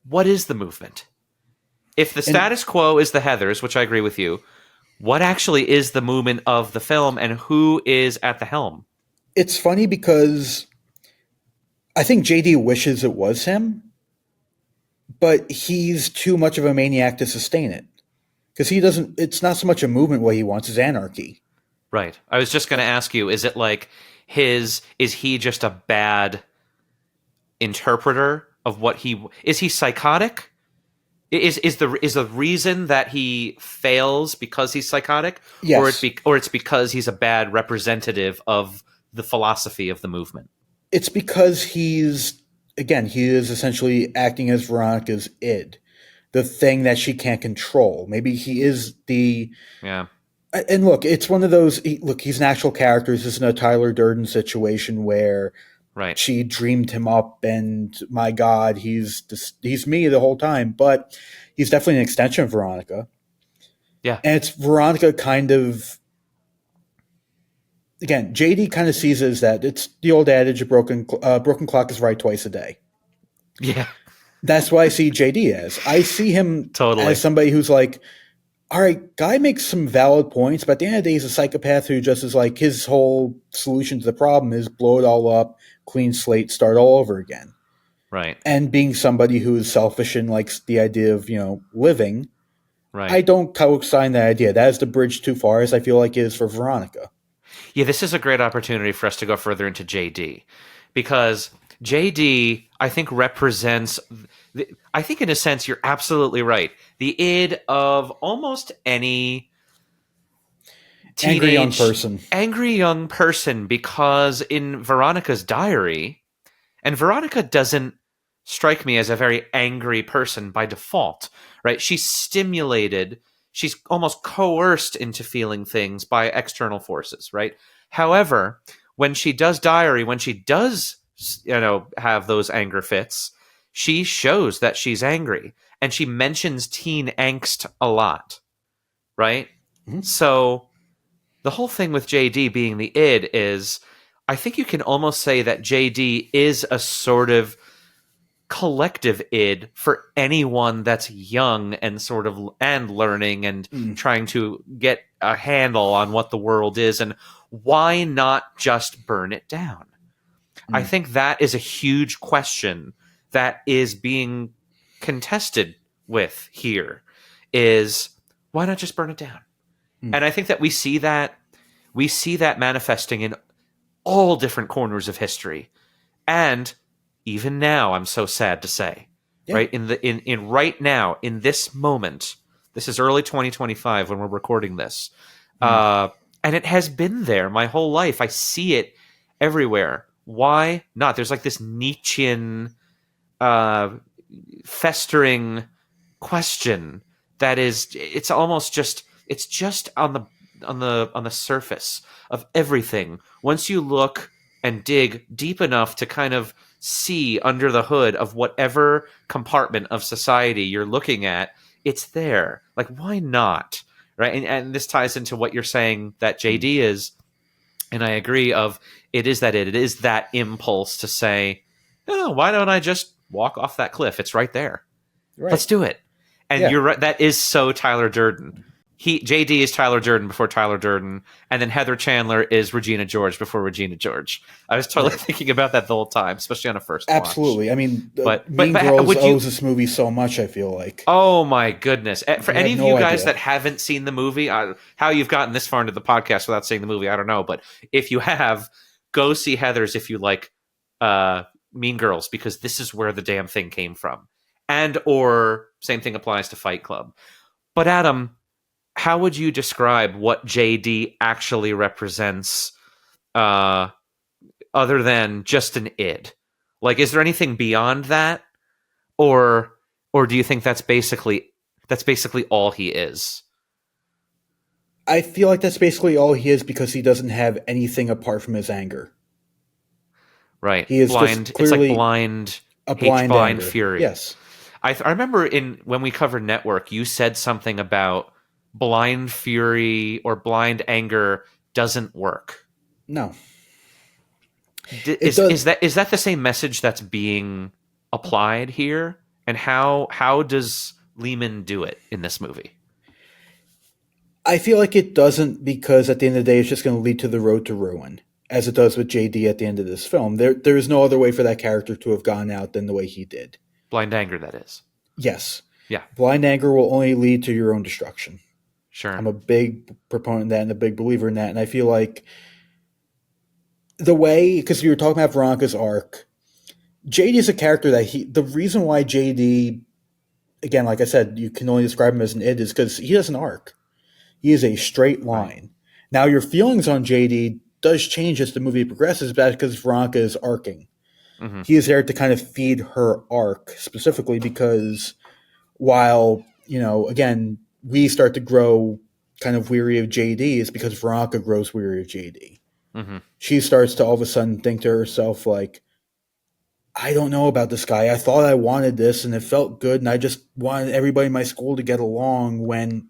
what is the movement? If the status quo is the Heathers, which I agree with you, what actually is the movement of the film, and who is at the helm? It's funny because I think JD wishes it was him, but he's too much of a maniac to sustain it. Because he doesn't, it's not so much a movement what he wants, is anarchy. Right. I was just going to ask you, is it like is he just a bad interpreter of what is he psychotic? Is the reason that he fails because he's psychotic? Yes. Or it's because he's a bad representative of the philosophy of the movement? It's because he is essentially acting as Veronica's id, the thing that she can't control. Maybe he is the... Yeah. And look, it's one of those... he's an actual character. This isn't a Tyler Durden situation where right. she dreamed him up and, my God, he's me the whole time. But he's definitely an extension of Veronica. Yeah. And it's Veronica kind of... Again, JD kind of sees it as that. It's the old adage, a broken clock is right twice a day. Yeah. That's what I see JD as. I see him totally as somebody who's like, all right, guy makes some valid points, but at the end of the day, he's a psychopath who just is like, his whole solution to the problem is blow it all up, clean slate, start all over again. Right. And being somebody who is selfish and likes the idea of, living, right. I don't co-sign that idea. That is the bridge too far, as I feel like it is for Veronica. Yeah, this is a great opportunity for us to go further into JD, because JD, I think, represents, I think in a sense, you're absolutely right, the id of almost any angry young person, because in Veronica's diary, and Veronica doesn't strike me as a very angry person by default, right? She's stimulated, she's almost coerced into feeling things by external forces, right? However, when she does diary, when she does, have those anger fits, she shows that she's angry, and she mentions teen angst a lot, right? Mm-hmm. So the whole thing with JD being the id is, I think you can almost say that JD is a sort of collective id for anyone that's young and and learning and trying to get a handle on what the world is, and why not just burn it down? I think that is a huge question that is being contested with here, is why not just burn it down? And I think that we see that manifesting in all different corners of history. And even now, I'm so sad to say, right? In right now, in this moment, this is early 2025 when we're recording this. And it has been there my whole life. I see it everywhere. Why not? There's like this Nietzschean festering question that is, it's almost just, it's just on the surface of everything. Once you look and dig deep enough to kind of see under the hood of whatever compartment of society you're looking at, it's there. Like, why not? Right? And this ties into what you're saying that JD is, and I agree, it is that impulse to say, oh, why don't I just walk off that cliff? It's right there. Right. Let's do it. And you're right. That is so Tyler Durden. JD is Tyler Durden before Tyler Durden, and then Heather Chandler is Regina George before Regina George. I was totally thinking about that the whole time, especially on a first watch. Absolutely. I mean, Mean Girls owes this movie so much, I feel like. Oh, my goodness. For any of you guys that haven't seen the movie, how you've gotten this far into the podcast without seeing the movie, I don't know. But if you have, go see Heather's if you like Mean Girls, because this is where the damn thing came from. And or same thing applies to Fight Club. But Adam, how would you describe what JD actually represents, other than just an id? Like, is there anything beyond that, or do you think that's basically all he is? I feel like that's basically all he is, because he doesn't have anything apart from his anger. Right, he is blind. It's like blind fury. Yes, I remember when we covered Network, you said something about blind fury or blind anger doesn't work. No. Is that the same message that's being applied here? And how does Lehman do it in this movie? I feel like it doesn't, because at the end of the day, it's just going to lead to the road to ruin, as it does with JD at the end of this film. There is no other way for that character to have gone out than the way he did. Blind anger, that is. Yes. Yeah. Blind anger will only lead to your own destruction. Sure. I'm a big proponent of that and a big believer in that. And I feel like the way, because you were talking about Veronica's arc, JD is a character that the reason why JD, again, like I said, you can only describe him as an id is because he has an arc. He is a straight line. Right. Now, your feelings on JD does change as the movie progresses, but that's because Veronica is arcing. Mm-hmm. He is there to kind of feed her arc, specifically because while, again, we start to grow kind of weary of JD, is because Veronica grows weary of JD. Mm-hmm. She starts to all of a sudden think to herself, like, I don't know about this guy. I thought I wanted this and it felt good and I just wanted everybody in my school to get along, when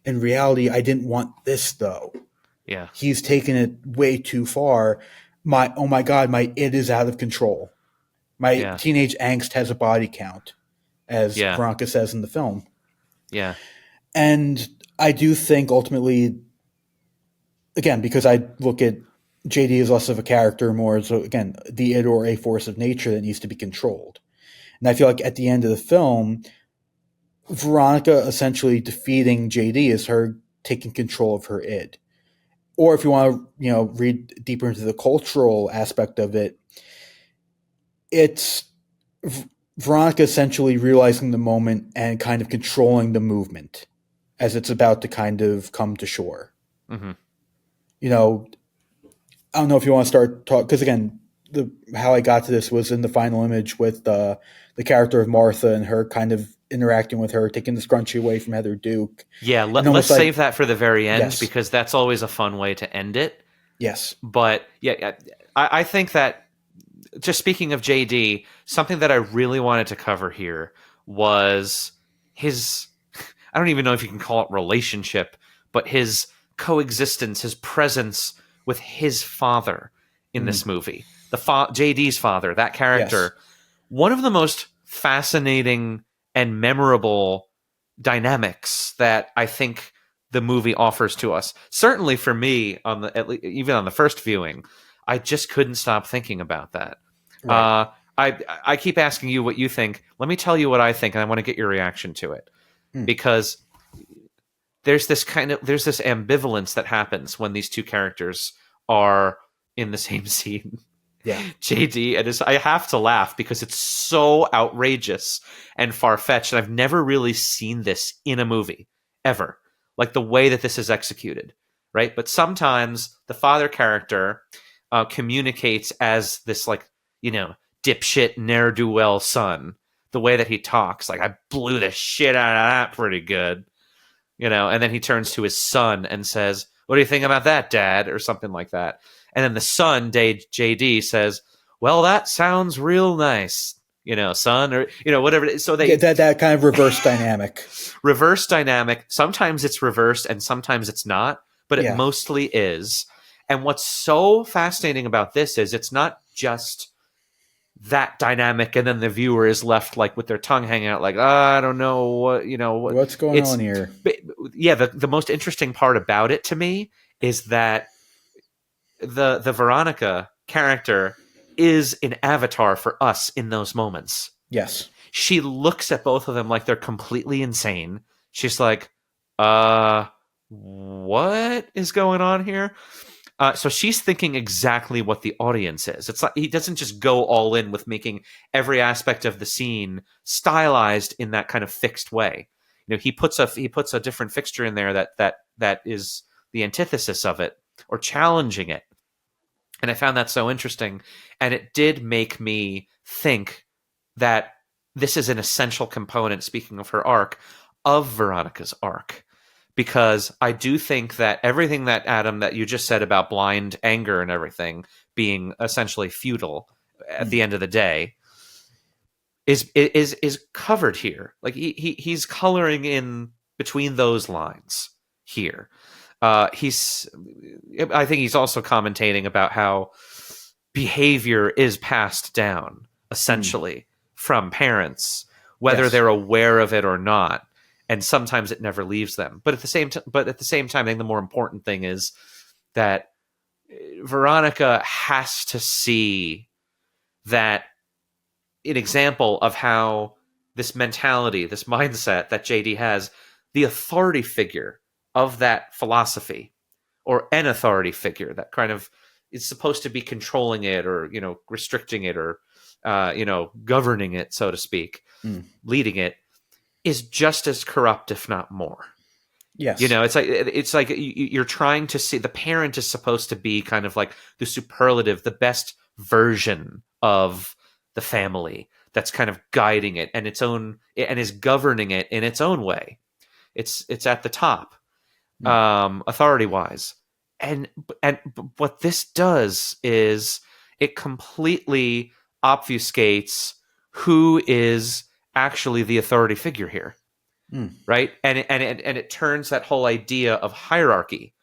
in reality, I didn't want this though. Yeah. He's taken it way too far. Oh my God, my id is out of control. My teenage angst has a body count, as Veronica says in the film. Yeah. And I do think ultimately, again, because I look at JD as less of a character, more as, again, the id or a force of nature that needs to be controlled. And I feel like at the end of the film, Veronica essentially defeating JD is her taking control of her id. Or if you want to, read deeper into the cultural aspect of it, it's Veronica essentially realizing the moment and kind of controlling the movement as it's about to kind of come to shore. Mm-hmm. I don't know if you want to start talking, because again, how I got to this was in the final image with the character of Martha and her kind of interacting with her, taking the scrunchie away from Heather Duke. Yeah, let's save that for the very end, because that's always a fun way to end it. Yes. But yeah, I think that, just speaking of JD, something that I really wanted to cover here was his, I don't even know if you can call it relationship, but his coexistence, his presence with his father in this movie. JD's father, that character. Yes. One of the most fascinating and memorable dynamics that I think the movie offers to us. Certainly for me, even on the first viewing, I just couldn't stop thinking about that. Right. I keep asking you what you think. Let me tell you what I think, and I want to get your reaction to it. Because there's this ambivalence that happens when these two characters are in the same scene. Yeah. JD, and I have to laugh because it's so outrageous and far-fetched, and I've never really seen this in a movie, ever. Like the way that this is executed, right? But sometimes the father character communicates as this, like, dipshit, ne'er-do-well son. The way that he talks, like, I blew the shit out of that pretty good. And then he turns to his son and says, "What do you think about that, Dad?" or something like that. And then the son, JD, says, "Well, that sounds real nice, son," or, whatever it is. So they get that kind of reverse dynamic. Reverse dynamic. Sometimes it's reversed and sometimes it's not, but it mostly is. And what's so fascinating about this is it's not just that dynamic, and then the viewer is left like with their tongue hanging out, like, I don't know what, what's going on here. Yeah, the most interesting part about it to me is that the Veronica character is an avatar for us in those moments. Yes. She looks at both of them like they're completely insane. She's like, what is going on here? So she's thinking exactly what the audience is. It's like he doesn't just go all in with making every aspect of the scene stylized in that kind of fixed way. He puts a different fixture in there that is the antithesis of it, or challenging it. And I found that so interesting, and it did make me think that this is an essential component, speaking of her arc, of Veronica's arc. Because I do think that everything that, Adam, that you just said about blind anger and everything being essentially futile at the end of the day is covered here. Like he's coloring in between those lines here. I think he's also commentating about how behavior is passed down essentially from parents, whether Yes. they're aware of it or not. And sometimes it never leaves them. But at the same time, I think the more important thing is that Veronica has to see that an example of how this mentality, this mindset that JD has, the authority figure of that philosophy, or an authority figure that kind of is supposed to be controlling it, or restricting it, or governing it, so to speak, leading it, is just as corrupt, if not more. Yes. It's like you're trying to see, the parent is supposed to be kind of like the superlative, the best version of the family that's kind of guiding it and is governing it in its own way. It's at the top, authority wise, and what this does is it completely obfuscates who is actually the authority figure here. Right, and it turns that whole idea of hierarchy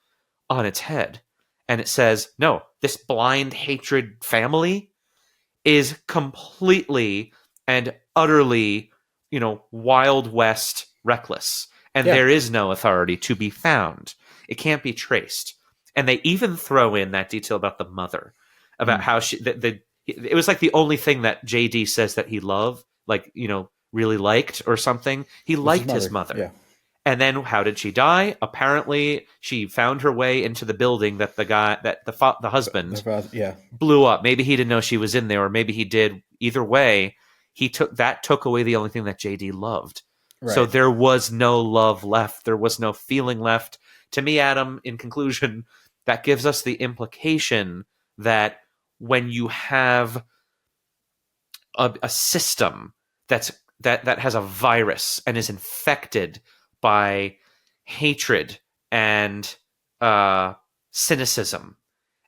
on its head, and it says, no, this blind hatred family is completely and utterly, Wild West reckless, and Yeah. there is no authority to be found. It can't be traced, and they even throw in that detail about the mother, about how it was like the only thing that JD says that he loved, like really liked or something. He liked his mother. Yeah. And then how did she die? Apparently, she found her way into the building that the husband Yeah. blew up. Maybe he didn't know she was in there, or maybe he did. Either way, took away the only thing that JD loved. Right. So there was no love left. There was no feeling left. To me, Adam, in conclusion, that gives us the implication that when you have a system that has a virus and is infected by hatred and cynicism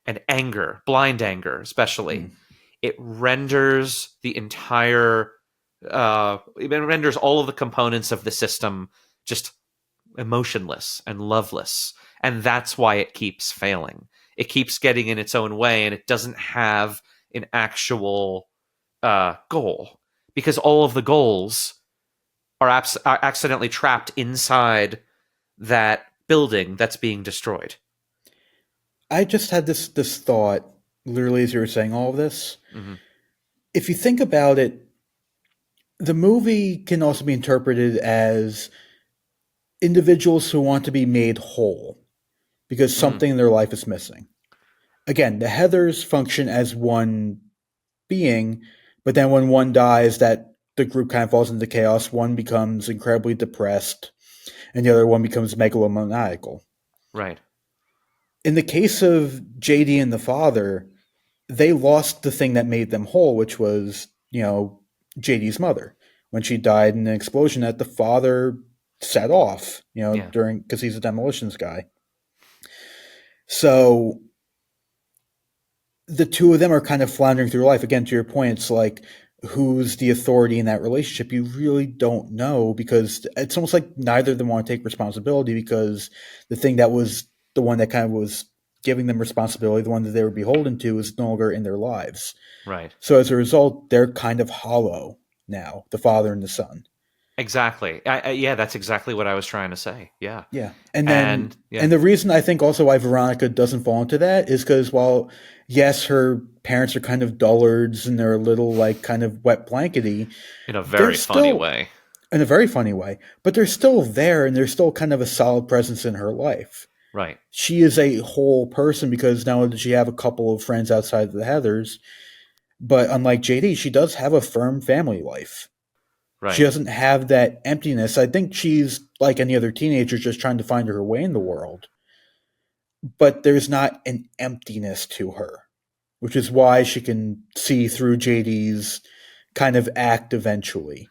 and anger, blind anger especially, it renders the entire it renders all of the components of the system just emotionless and loveless, and that's why it keeps failing. It keeps getting in its own way, and it doesn't have an actual goal, because all of the goals are accidentally trapped inside that building that's being destroyed. I just had this thought, literally, as you were saying all of this. Mm-hmm. If you think about it, the movie can also be interpreted as individuals who want to be made whole because something in their life is missing. Again, the Heathers function as one being, but then when one dies, that the group kind of falls into chaos. One becomes incredibly depressed, and the other one becomes megalomaniacal. Right. In the case of JD and the father, they lost the thing that made them whole, which was, JD's mother. When she died in an explosion that the father set off, because he's a demolitions guy. So the two of them are kind of floundering through life. Again, to your point, it's like, who's the authority in that relationship? You really don't know, because it's almost like neither of them want to take responsibility, because the thing that was the one that kind of was giving them responsibility, the one that they were beholden to, is no longer in their lives. Right. So as a result, they're kind of hollow now, the father and the son. Exactly. Yeah, that's exactly what I was trying to say. Yeah. Yeah. And the reason I think also why Veronica doesn't fall into that is because while, yes, her parents are kind of dullards and they're a little like kind of wet blankety. In a very funny way. In a very funny way. But they're still there, and they're still kind of a solid presence in her life. Right. She is a whole person, because not only does she have a couple of friends outside of the Heathers, but unlike JD, she does have a firm family life. Right. She doesn't have that emptiness. I think she's like any other teenager, just trying to find her way in the world. But there's not an emptiness to her, which is why she can see through JD's kind of act eventually.